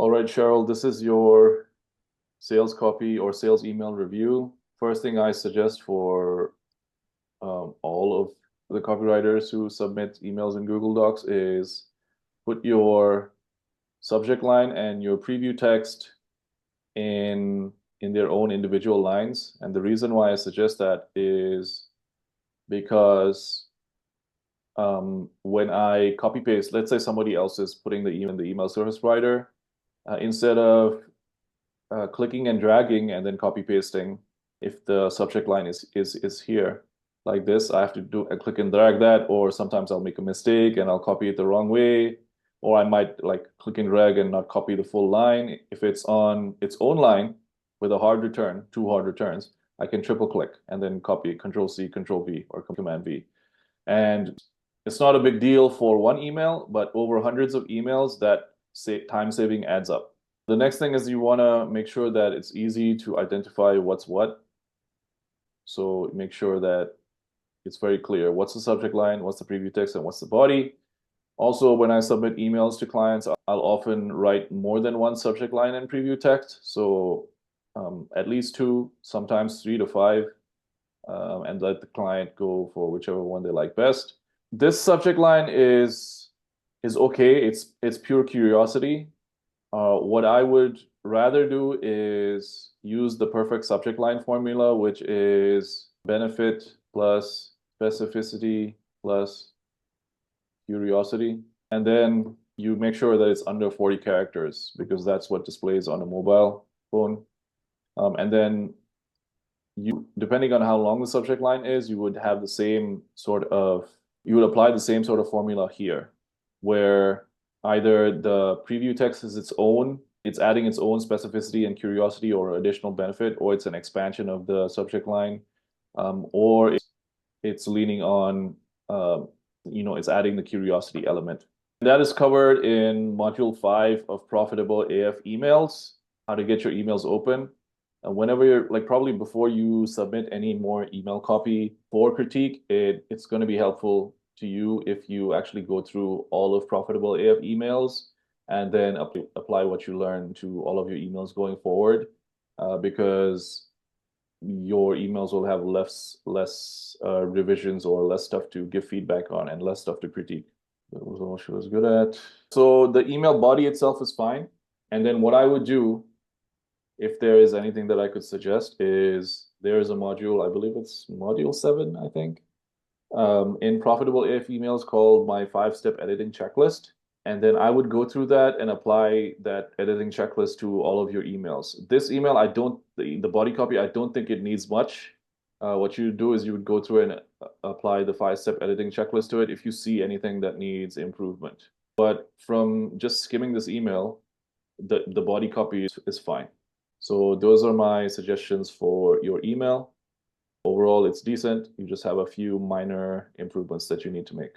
All right, Cheryl, this is your sales copy or sales email review. First thing I suggest for all of the copywriters who submit emails in Google Docs is put your subject line and your preview text in their own individual lines. And the reason why I suggest that is because when I copy paste, let's say somebody else is putting the email service provider, instead of clicking and dragging and then copy pasting, if the subject line is here like this, I have to do a click and drag that, or sometimes I'll make a mistake and I'll copy it the wrong way, or I might like click and drag and not copy the full line. If it's on its own line with a hard return, two hard returns, I can triple click and then copy Control C, Control V, or Command V. And it's not a big deal for one email, but over hundreds of emails, that time saving adds up. The next thing is you want to make sure that it's easy to identify what's what. So make sure that it's very clear what's the subject line, what's the preview text, and what's the body. Also, when I submit emails to clients, I'll often write more than one subject line and preview text. So at least 2, sometimes 3 to 5, and let the client go for whichever one they like best. This subject line is okay. It's pure curiosity. What I would rather do is use the perfect subject line formula, which is benefit plus specificity plus curiosity. And then you make sure that it's under 40 characters because that's what displays on a mobile phone. And then depending on how long the subject line is, you would apply the same sort of formula here, where either the preview text is it's adding its own specificity and curiosity or additional benefit, or it's an expansion of the subject line, or it's leaning on, it's adding the curiosity element. That is covered in Module 5 of Profitable AF Emails, how to get your emails open. Whenever you're probably before you submit any more email copy for critique, it's going to be helpful to you if you actually go through all of Profitable AF Emails and then apply what you learn to all of your emails going forward, because your emails will have less revisions or less stuff to give feedback on and less stuff to critique. That was all she was good at. So the email body itself is fine. And then what I would do, if there is anything that I could suggest, is there is a module, I believe it's module 7, I think, in Profitable AF Emails called my 5-step editing checklist. And then I would go through that and apply that editing checklist to all of your emails. This email, the body copy, I don't think it needs much. What you do is you would go through and apply the 5-step editing checklist to it if you see anything that needs improvement. But from just skimming this email, the body copy is fine. So those are my suggestions for your email. Overall, it's decent. You just have a few minor improvements that you need to make.